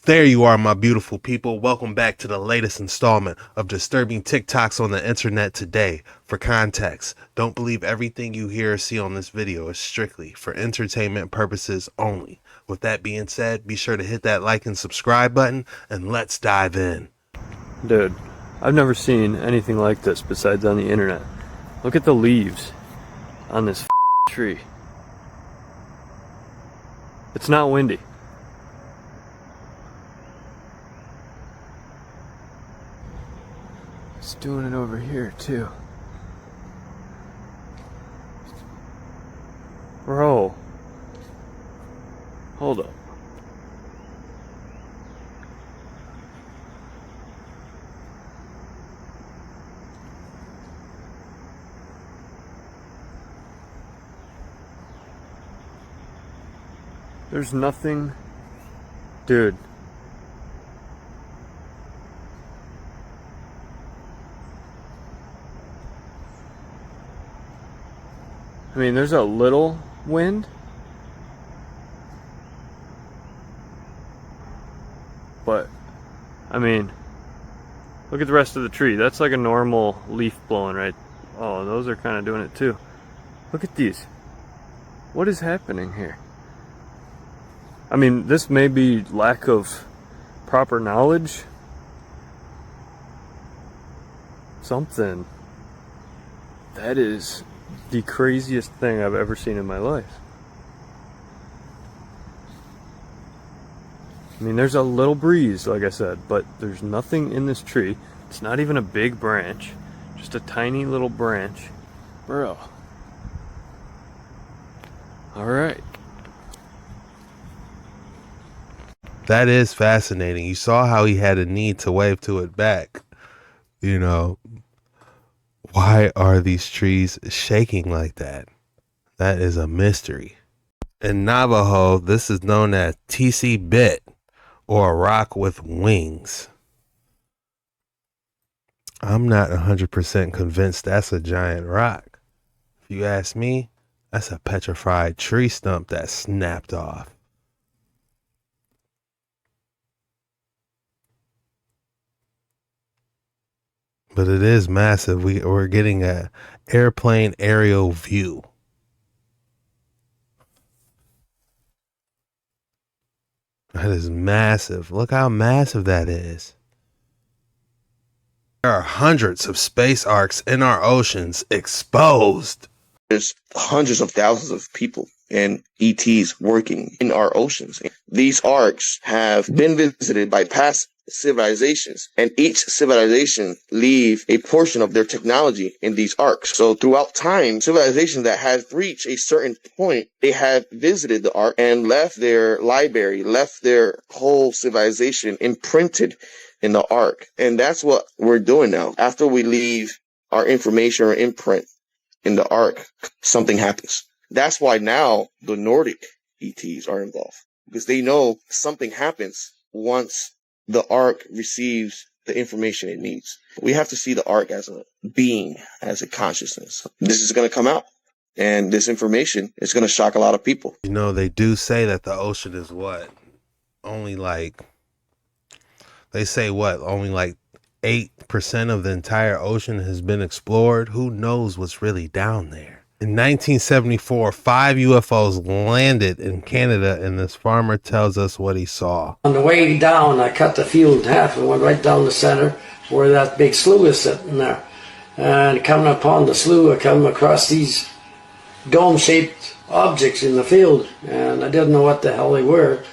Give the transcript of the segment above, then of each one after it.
There you are, my beautiful people. Welcome back to the latest installment of Disturbing TikToks on the Internet today. For context, don't believe everything you hear or see on this video is strictly for entertainment purposes only. With that being said, be sure to hit that like and subscribe button, and let's dive in. Dude, I've never seen anything like this besides on the internet. Look at the leaves on this tree. It's not windy. It's doing it over here too. Bro. Hold up. There's nothing. Dude. I mean, there's a little wind, but I mean, look at the rest of the tree. That's like a normal leaf blowing, right? Oh, those are kind of doing it too. Look at these. What is happening here? I mean, this may be lack of proper knowledge. Something. That is the craziest thing I've ever seen in my life. I mean, there's a little breeze, like I said, but there's nothing in this tree. It's not even a big branch, just a tiny little branch. Bro. Alright. That is fascinating. You saw how he had a need to wave to it back. You know, why are these trees shaking like that? That is a mystery. In Navajo, this is known as TC bit, or a rock with wings. I'm not 100% convinced that's a giant rock. If you ask me, that's a petrified tree stump that snapped off. But it is massive. We're getting a airplane aerial view. That is massive. Look how massive that is. There are hundreds of space arks in our oceans exposed. There's hundreds of thousands of people and ETs working in our oceans. These arks have been visited by past civilizations, and each civilization leave a portion of their technology in these arks. So throughout time, civilizations that have reached a certain point, they have visited the ark and left their library, left their whole civilization imprinted in the ark. And that's what we're doing now. After we leave our information or imprint in the ark, something happens. That's why now the Nordic ETs are involved, because they know something happens once the Ark receives the information it needs. We have to see the Ark as a being, as a consciousness. This is going to come out, and this information is going to shock a lot of people. You know, they do say that the ocean is what? Only like, they say what? Only like 8% of the entire ocean has been explored. Who knows what's really down there? In 1974, 5 UFOs landed in Canada, and this farmer tells us what he saw. On the way down, I cut the field in half and went right down the center where that big slough is sitting there. And coming upon the slough, I come across these dome-shaped objects in the field, and I didn't know what the hell they were. It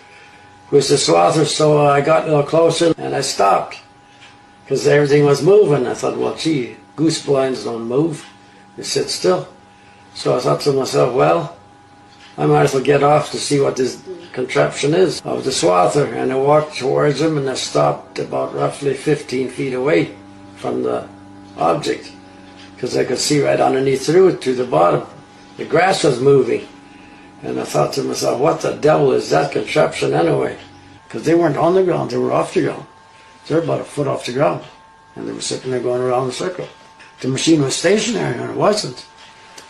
was the swather, so I got a little closer and I stopped because everything was moving. I thought, well, gee, goose blinds don't move, they sit still. So I thought to myself, well, I might as well get off to see what this contraption is. I was the swather, and I walked towards him, and I stopped about roughly 15 feet away from the object, because I could see right underneath through it to the bottom. The grass was moving, and I thought to myself, what the devil is that contraption anyway? Because they weren't on the ground, they were off the ground. They were about a foot off the ground, and they were sitting there going around in a circle. The machine was stationary, and it wasn't.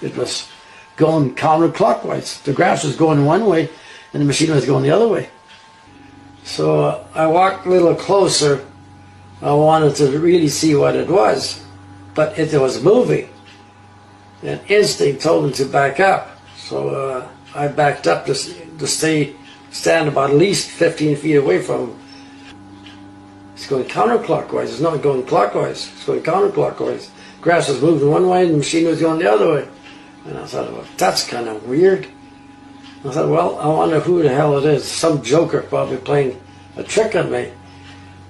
It was going counterclockwise. The grass was going one way, and the machine was going the other way. So I walked a little closer. I wanted to really see what it was, but it was moving. And instinct told me to back up. So I backed up to stand about at least 15 feet away from him. It's going counterclockwise. It's not going clockwise. It's going counterclockwise. Grass was moving one way and the machine was going the other way. And I thought, well, that's kind of weird. I thought, well, I wonder who the hell it is. Some joker probably playing a trick on me.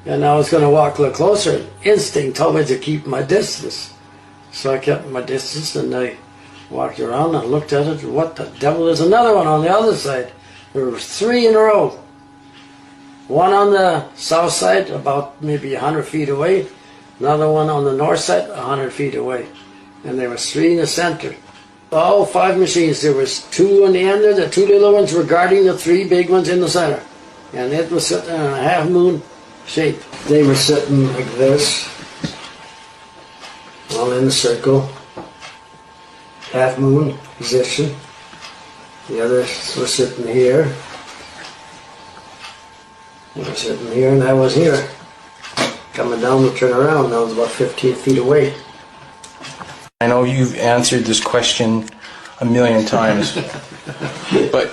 And I was going to walk a little closer. Instinct told me to keep my distance. So I kept my distance and I walked around and looked at it. What the devil? There's another one on the other side. There were 3 in a row. One on the south side, about maybe 100 feet away. Another one on the north side, 100 feet away. And there was 3 in the center. All 5 machines. There was 2 on the end there. The 2 little ones were guarding the 3 big ones in the center. And it was sitting in a half-moon shape. They were sitting like this, all in a circle, half-moon position. The others were sitting here. They were sitting here, and I was here. Coming down to turn around, I was about 15 feet away. I know you've answered this question a million times, but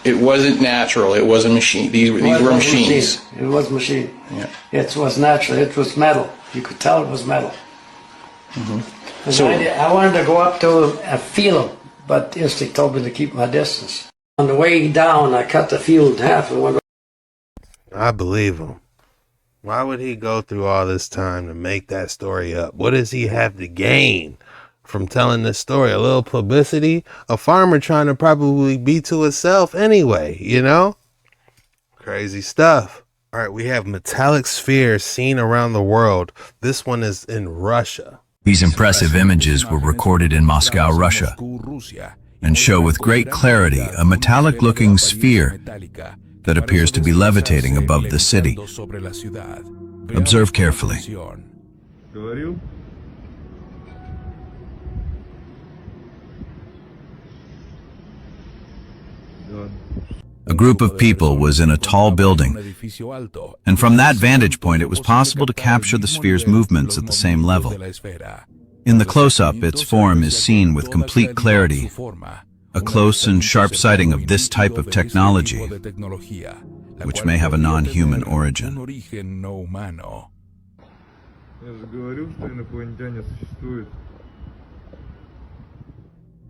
it wasn't natural. It was a machine. These were machines. It was a machine. Yeah. It was natural. It was metal. You could tell it was metal. Mm-hmm. So I wanted to go up to him and feel him, but instinct told me to keep my distance. On the way down, I cut the field in half and went. I believe him. Why would he go through all this time to make that story up? What does he have to gain from telling this story? A little publicity? A farmer trying to probably be to himself anyway, you know? Crazy stuff. All right, we have metallic spheres seen around the world. This one is in Russia. These impressive images were recorded in Moscow, Russia, and show with great clarity a metallic-looking sphere that appears to be levitating above the city. Observe carefully. A group of people was in a tall building, and from that vantage point it was possible to capture the sphere's movements at the same level. In the close-up, its form is seen with complete clarity. A close and sharp sighting of this type of technology, which may have a non-human origin.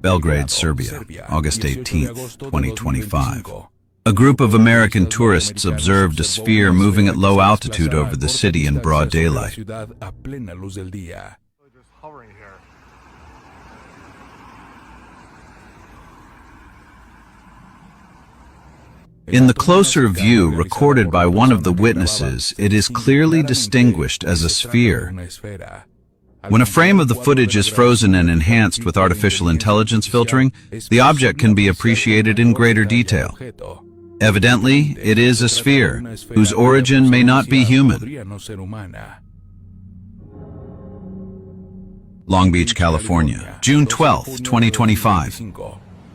Belgrade, Serbia, August 18, 2025. A group of American tourists observed a sphere moving at low altitude over the city in broad daylight. In the closer view recorded by one of the witnesses, it is clearly distinguished as a sphere. When a frame of the footage is frozen and enhanced with artificial intelligence filtering, the object can be appreciated in greater detail. Evidently, it is a sphere, whose origin may not be human. Long Beach, California, June 12, 2025.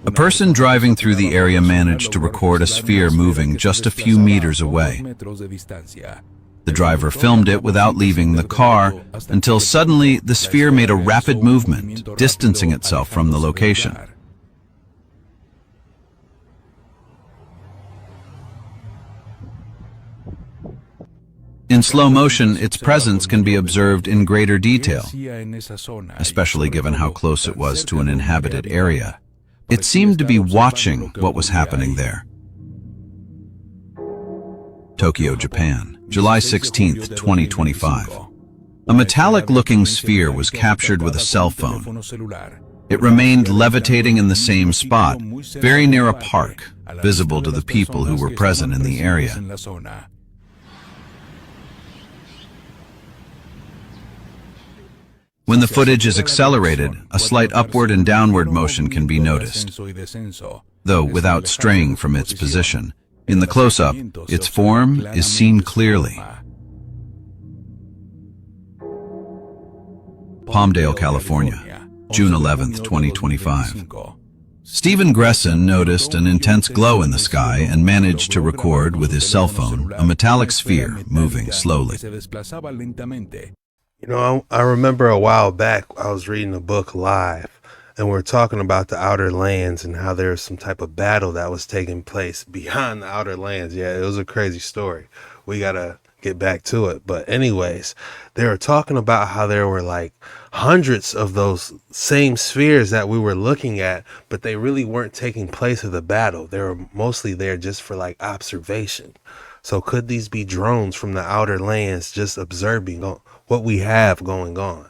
A person driving through the area managed to record a sphere moving just a few meters away. The driver filmed it without leaving the car until suddenly the sphere made a rapid movement, distancing itself from the location. In slow motion, its presence can be observed in greater detail, especially given how close it was to an inhabited area. It seemed to be watching what was happening there. Tokyo, Japan, July 16, 2025. A metallic-looking sphere was captured with a cell phone. It remained levitating in the same spot, very near a park, visible to the people who were present in the area. When the footage is accelerated, a slight upward and downward motion can be noticed, though without straying from its position. In the close-up, its form is seen clearly. Palmdale, California, June 11, 2025. Stephen Gresson noticed an intense glow in the sky and managed to record with his cell phone a metallic sphere moving slowly. You know, I remember a while back I was reading a book live, and we were talking about the outer lands and how there was some type of battle that was taking place beyond the outer lands. Yeah, it was a crazy story. We gotta get back to it. But anyways, they were talking about how there were like hundreds of those same spheres that we were looking at, but they really weren't taking place of the battle. They were mostly there just for like observation. So could these be drones from the outer lands just observing what we have going on?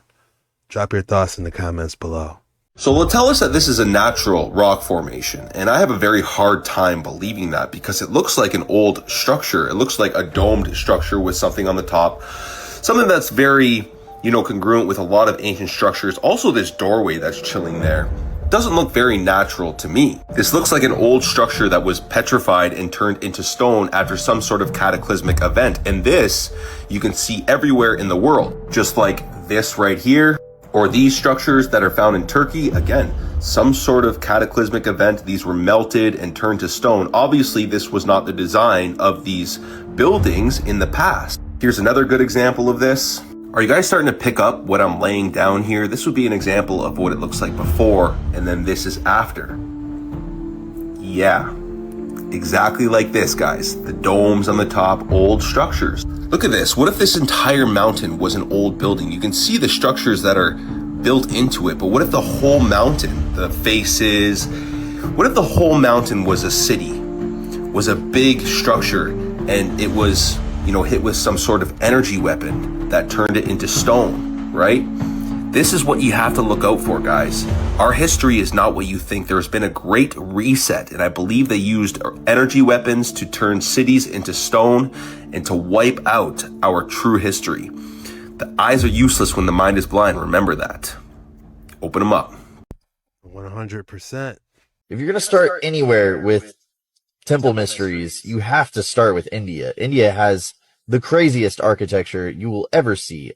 Drop your thoughts in the comments below. So they'll tell us that this is a natural rock formation, and I have a very hard time believing that because it looks like an old structure. It looks like a domed structure with something on the top, something that's very, congruent with a lot of ancient structures. Also, this doorway that's chilling there doesn't look very natural to me. This looks like an old structure that was petrified and turned into stone after some sort of cataclysmic event. And this you can see everywhere in the world, just like this right here, or these structures that are found in Turkey. Again, some sort of cataclysmic event. These were melted and turned to stone. Obviously, this was not the design of these buildings in the past. Here's another good example of this. Are you guys starting to pick up what I'm laying down here? This would be an example of what it looks like before, and then this is after. Yeah, exactly like this, guys. The domes on the top, old structures. Look at this. What if this entire mountain was an old building? You can see the structures that are built into it, but what if the whole mountain, the faces, what if the whole mountain was a city, was a big structure, and it was, hit with some sort of energy weapon that turned it into stone, right? This is what you have to look out for, guys. Our history is not what you think. There's been a great reset, and I believe they used energy weapons to turn cities into stone and to wipe out our true history. The eyes are useless when the mind is blind. Remember that. Open them up. 100%. If you're going to start anywhere with temple mysteries, you have to start with India. India has the craziest architecture you will ever see.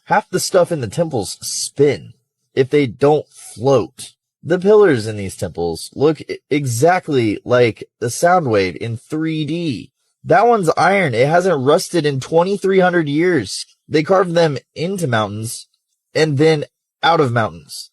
Half the stuff in the temples spin if they don't float. The pillars in these temples look exactly like the sound wave in 3D. That one's iron. It hasn't rusted in 2,300 years. They carved them into mountains and then out of mountains.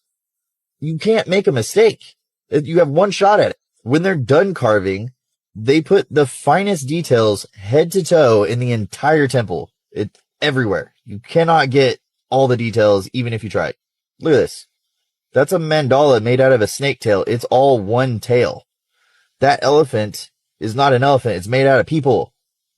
You can't make a mistake. You have one shot at it. When they're done carving, they put the finest details head to toe in the entire temple. It's everywhere. You cannot get all the details even if you try. Look at this. That's a mandala made out of a snake tail. It's all one tail. That elephant is not an elephant. It's made out of people.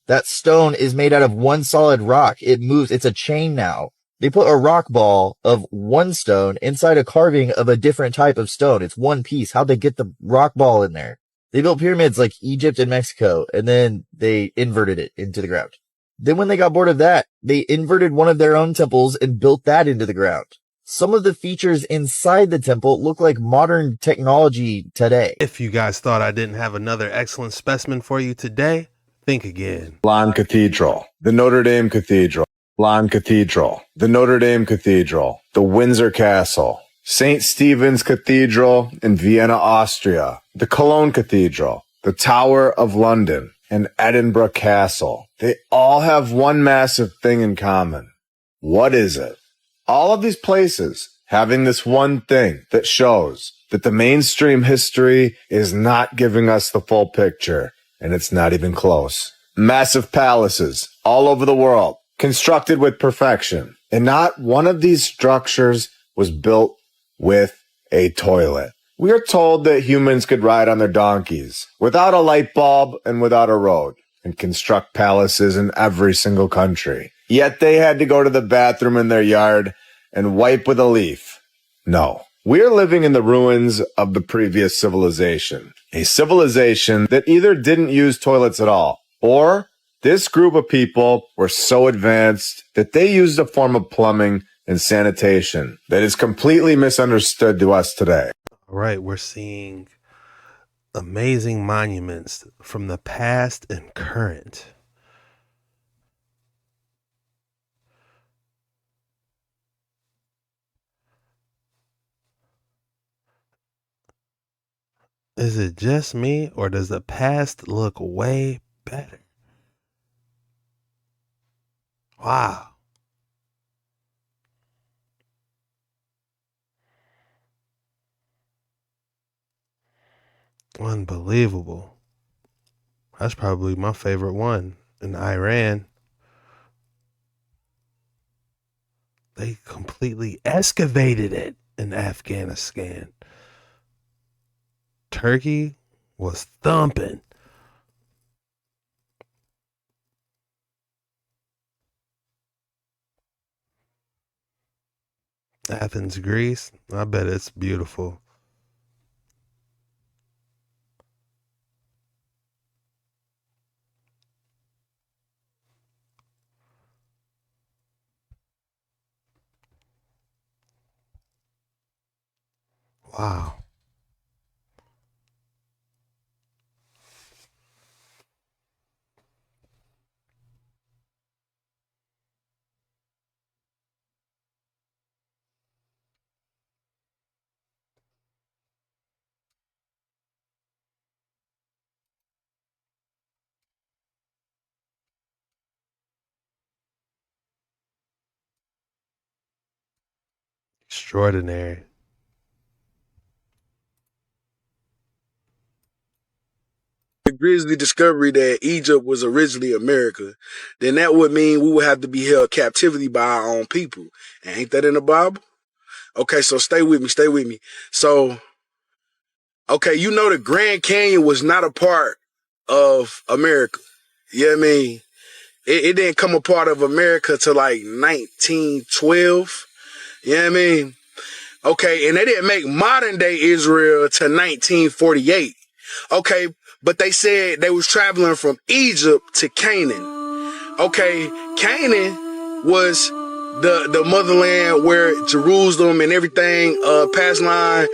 That stone is made out of one solid rock. It moves. It's a chain now. They put a rock ball of one stone inside a carving of a different type of stone. It's one piece. How'd they get the rock ball in there? They built pyramids like Egypt and Mexico, and then they inverted it into the ground. Then when they got bored of that, they inverted one of their own temples and built that into the ground. Some of the features inside the temple look like modern technology today. If you guys thought I didn't have another excellent specimen for you today, think again. Milan Cathedral, the Notre Dame Cathedral, Milan Cathedral, the Notre Dame Cathedral, the Windsor Castle, St. Stephen's Cathedral in Vienna, Austria, the Cologne Cathedral, the Tower of London, and Edinburgh Castle. They all have one massive thing in common. What is it? All of these places having this one thing that shows that the mainstream history is not giving us the full picture, and it's not even close. Massive palaces all over the world, constructed with perfection, and not one of these structures was built with a toilet. We are told that humans could ride on their donkeys without a light bulb and without a road and construct palaces in every single country. Yet they had to go to the bathroom in their yard and wipe with a leaf. No, we're living in the ruins of the previous civilization. A civilization that either didn't use toilets at all, or this group of people were so advanced that they used a form of plumbing and sanitation that is completely misunderstood to us today. All right, we're seeing amazing monuments from the past and current. Is it just me, or does the past look way better? Wow. Unbelievable. That's probably my favorite one. In Iran, they completely excavated it in Afghanistan. Turkey was thumping. Athens, Greece. I bet it's beautiful. Wow. Extraordinary. The Grizzly discovery that Egypt was originally America, then that would mean we would have to be held captivity by our own people. And ain't that in the Bible? Okay, so stay with me. So, okay, you know the Grand Canyon was not a part of America. You know what I mean? It didn't come a part of America till like 1912. You know what I mean? Okay, and they didn't make modern day Israel till 1948. Okay, but they said they was traveling from Egypt to Canaan. Okay, Canaan was the motherland where Jerusalem and everything, past line,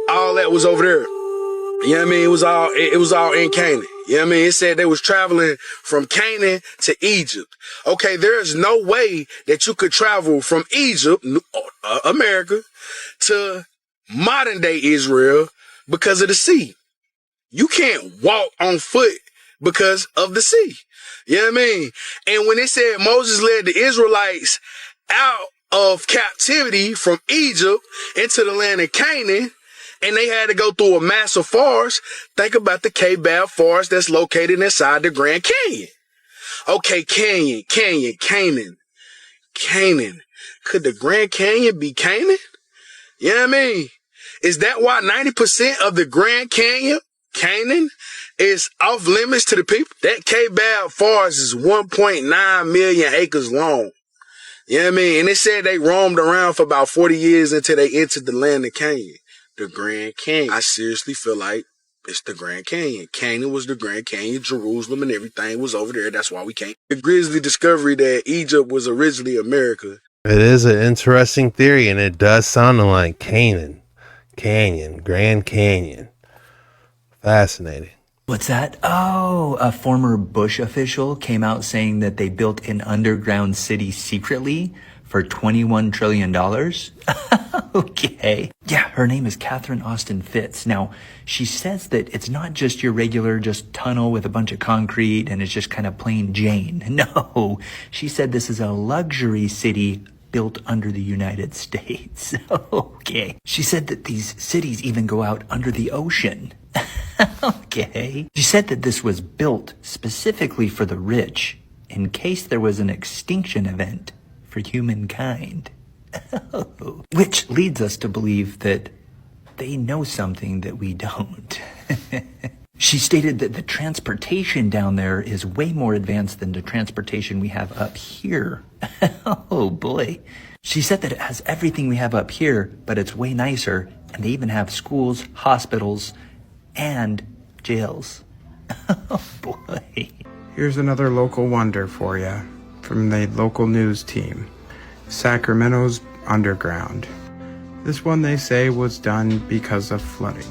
all that was over there. You know what I mean? It was all in Canaan. You know what I mean? It said they was traveling from Canaan to Egypt. Okay, there's no way that you could travel from Egypt, America, to modern day Israel because of the sea. You can't walk on foot because of the sea. You know what I mean? And when it said Moses led the Israelites out of captivity from Egypt into the land of Canaan, and they had to go through a massive forest, think about the K-Bab forest that's located inside the Grand Canyon. Okay, Canaan. Could the Grand Canyon be Canaan? You know what I mean? Is that why 90% of the Grand Canaan is off limits to the people? That K-Bab forest is 1.9 million acres long. You know what I mean? And it said they roamed around for about 40 years until they entered the land of Canyon. The Grand Canyon. I seriously feel like it's the Grand Canyon. Canaan was the Grand Canyon. Jerusalem and everything was over there. That's why we came. The Grizzly discovery that Egypt was originally America. It is an interesting theory, and it does sound like Canaan. Canyon, Grand Canyon. Fascinating. What's that? Oh, a former Bush official came out saying that they built an underground city secretly for $21 trillion. Okay. Yeah, her name is Catherine Austin Fitz. Now, she says that it's not just your regular just tunnel with a bunch of concrete and it's just kind of plain Jane. No, she said this is a luxury city built under the United States. Okay. She said that these cities even go out under the ocean. Okay. She said that this was built specifically for the rich in case there was an extinction event for humankind. Which leads us to believe that they know something that we don't. She stated that the transportation down there is way more advanced than the transportation we have up here. Oh boy. She said that it has everything we have up here, but it's way nicer, and they even have schools, hospitals, and jails. Oh boy. Here's another local wonder for you from the local news team. Sacramento's underground. This one they say was done because of flooding.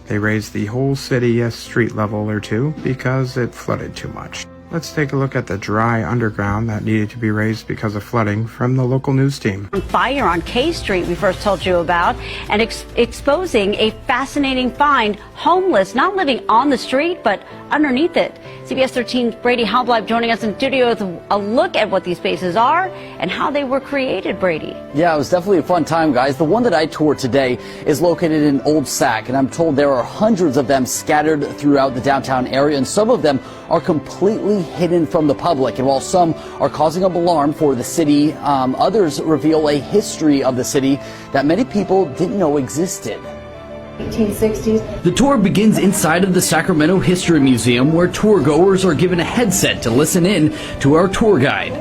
They raised the whole city a street level or two because it flooded too much. Let's take a look at the dry underground that needed to be raised because of flooding from the local news team. Fire on K Street we first told you about, and exposing a fascinating find, homeless, not living on the street, but underneath it. CBS 13's Brady Halbleib joining us in studio with a look at what these spaces are and how they were created, Brady. Yeah, it was definitely a fun time, guys. The one that I toured today is located in Old Sac, and I'm told there are hundreds of them scattered throughout the downtown area, and some of them are completely hidden from the public. And while some are causing alarm for the city, others reveal a history of the city that many people didn't know existed. 1860s. The tour begins inside of the Sacramento History Museum, where tour goers are given a headset to listen in to our tour guide.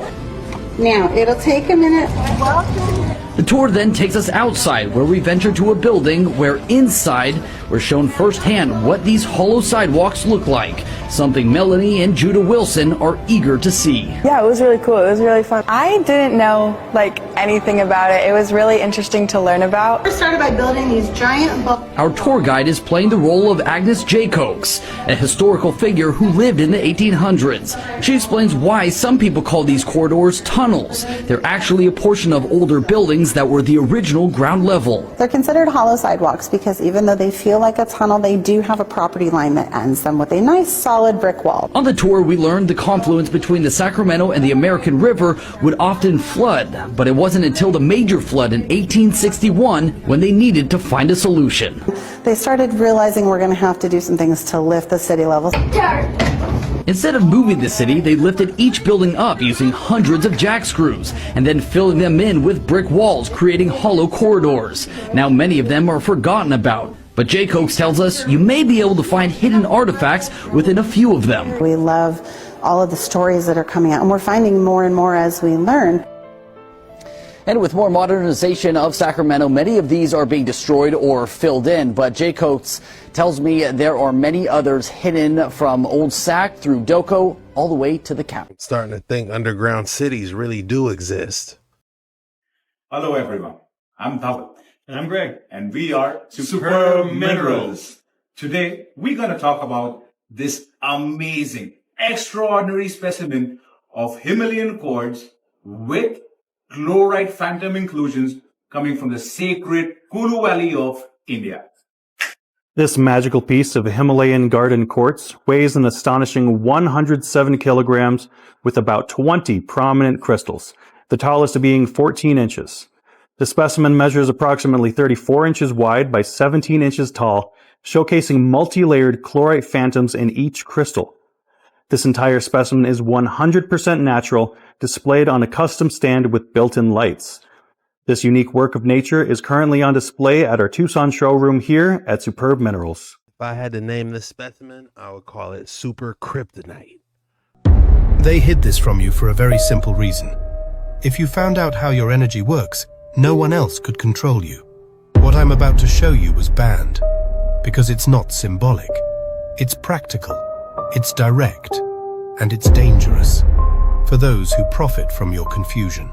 Now, it'll take a minute. The tour then takes us outside, where we venture to a building where inside we're shown firsthand what these hollow sidewalks look like, something Melanie and Judah Wilson are eager to see. Yeah, it was really cool. It was really fun. I didn't know anything about it. It was really interesting to learn about. We started by building these giant bubbles. Our tour guide is playing the role of Agnes Jaycox, a historical figure who lived in the 1800s. She explains why some people call these corridors tunnels. They're actually a portion of older buildings that were the original ground level. They're considered hollow sidewalks because even though they feel like a tunnel, they do have a property line that ends them with a nice solid brick wall. On the tour, we learned the confluence between the Sacramento and the American River would often flood, but it wasn't until the major flood in 1861 when they needed to find a solution. They started realizing we're going to have to do some things to lift the city levels. Instead of moving the city, they lifted each building up using hundreds of jack screws and then filling them in with brick walls, creating hollow corridors. Now many of them are forgotten about. But Jaycox tells us you may be able to find hidden artifacts within a few of them. We love all of the stories that are coming out, and we're finding more and more as we learn. And with more modernization of Sacramento, many of these are being destroyed or filled in. But Jaycox tells me there are many others hidden from Old Sac through Doco all the way to the county. Starting to think underground cities really do exist. Hello, everyone. I'm Dhaval. And I'm Greg. And we are Super Minerals. Today, we're going to talk about this amazing, extraordinary specimen of Himalayan quartz with chloride phantom inclusions coming from the sacred Kulu Valley of India. This magical piece of Himalayan garden quartz weighs an astonishing 107 kilograms with about 20 prominent crystals, the tallest being 14 inches. The specimen measures approximately 34 inches wide by 17 inches tall, showcasing multi-layered chlorite phantoms in each crystal. This entire specimen is 100% natural, displayed on a custom stand with built-in lights. This unique work of nature is currently on display at our Tucson showroom here at Superb Minerals. If I had to name this specimen, I would call it Super Kryptonite. They hid this from you for a very simple reason. If you found out how your energy works, no one else could control you. What I'm about to show you was banned, because it's not symbolic. It's practical, it's direct, and it's dangerous for those who profit from your confusion.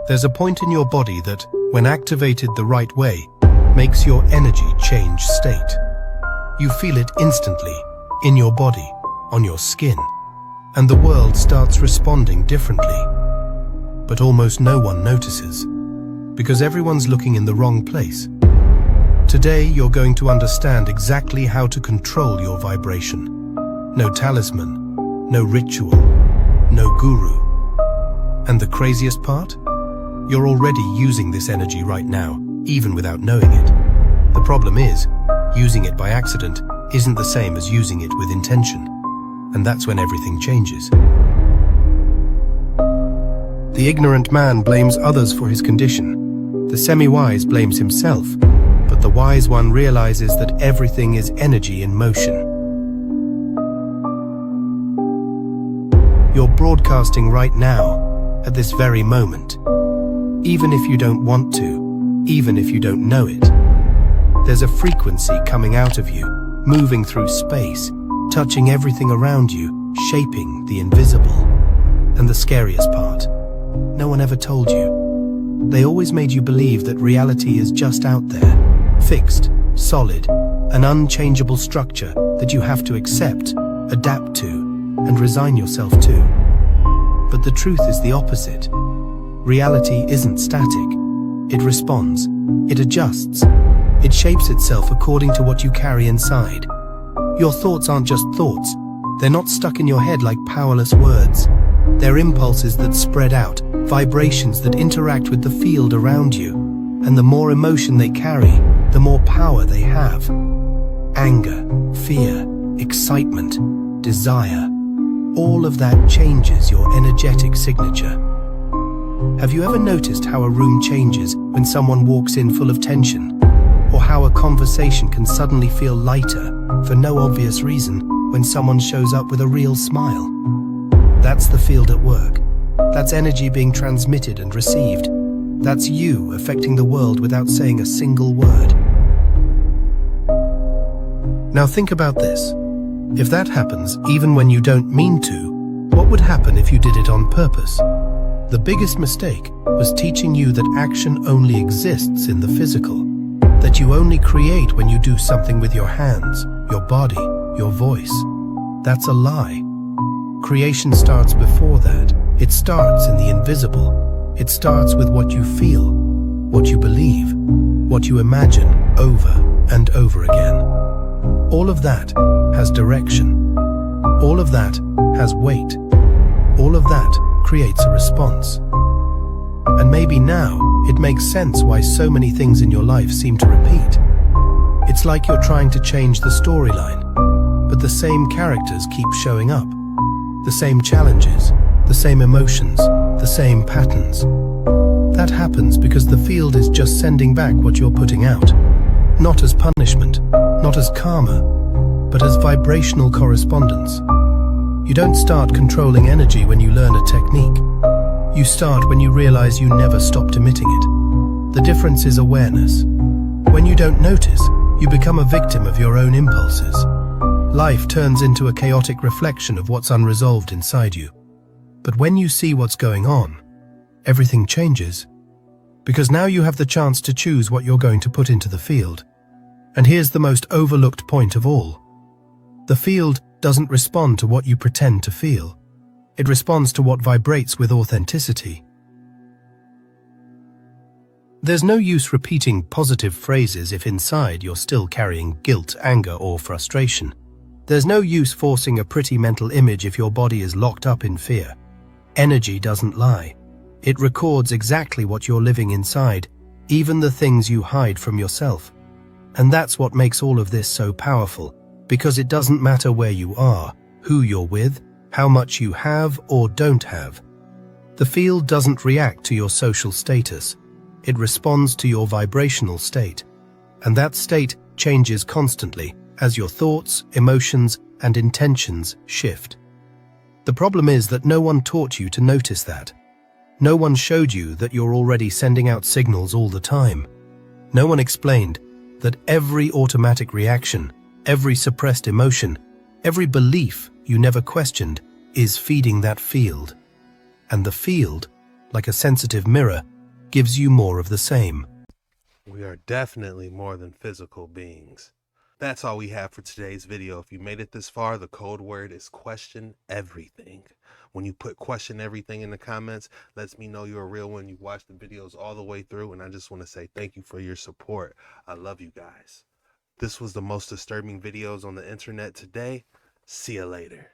There's a point in your body that, when activated the right way, makes your energy change state. You feel it instantly, in your body, on your skin, and the world starts responding differently. But almost no one notices, because everyone's looking in the wrong place. Today, you're going to understand exactly how to control your vibration. No talisman, no ritual, no guru. And the craziest part? You're already using this energy right now, even without knowing it. The problem is, using it by accident isn't the same as using it with intention. And that's when everything changes. The ignorant man blames others for his condition. The semi-wise blames himself, but the wise one realizes that everything is energy in motion. You're broadcasting right now, at this very moment. Even if you don't want to, even if you don't know it, there's a frequency coming out of you, moving through space, touching everything around you, shaping the invisible. And the scariest part, no one ever told you. They always made you believe that reality is just out there, fixed, solid, an unchangeable structure that you have to accept, adapt to, and resign yourself to. But the truth is the opposite. Reality isn't static. It responds. It adjusts. It shapes itself according to what you carry inside. Your thoughts aren't just thoughts. They're not stuck in your head like powerless words. They're impulses that spread out, vibrations that interact with the field around you. And the more emotion they carry, the more power they have. Anger, fear, excitement, desire. All of that changes your energetic signature. Have you ever noticed how a room changes when someone walks in full of tension? Or how a conversation can suddenly feel lighter, for no obvious reason, when someone shows up with a real smile? That's the field at work. That's energy being transmitted and received. That's you affecting the world without saying a single word. Now think about this. If that happens even when you don't mean to, what would happen if you did it on purpose? The biggest mistake was teaching you that action only exists in the physical, that you only create when you do something with your hands, your body, your voice. That's a lie. Creation starts before that. It starts in the invisible. It starts with what you feel, what you believe, what you imagine over and over again. All of that has direction. All of that has weight. All of that creates a response. And maybe now it makes sense why so many things in your life seem to repeat. It's like you're trying to change the storyline, but the same characters keep showing up. The same challenges, the same emotions, the same patterns. That happens because the field is just sending back what you're putting out. Not as punishment, not as karma, but as vibrational correspondence. You don't start controlling energy when you learn a technique. You start when you realize you never stopped emitting it. The difference is awareness. When you don't notice, you become a victim of your own impulses. Life turns into a chaotic reflection of what's unresolved inside you. But when you see what's going on, everything changes. Because now you have the chance to choose what you're going to put into the field. And here's the most overlooked point of all. The field doesn't respond to what you pretend to feel. It responds to what vibrates with authenticity. There's no use repeating positive phrases if inside you're still carrying guilt, anger, or frustration. There's no use forcing a pretty mental image if your body is locked up in fear. Energy doesn't lie. It records exactly what you're living inside, even the things you hide from yourself. And that's what makes all of this so powerful, because it doesn't matter where you are, who you're with, how much you have or don't have. The field doesn't react to your social status. It responds to your vibrational state. And that state changes constantly as your thoughts, emotions, and intentions shift. The problem is that no one taught you to notice that. No one showed you that you're already sending out signals all the time. No one explained that every automatic reaction, every suppressed emotion, every belief you never questioned is feeding that field. And the field, like a sensitive mirror, gives you more of the same. We are definitely more than physical beings. That's all we have for today's video. If you made it this far, the code word is question everything. When you put question everything in the comments, lets me know you're a real one. You watched the videos all the way through, and I just want to say thank you for your support. I love you guys. This was the most disturbing videos on the internet today. See you later.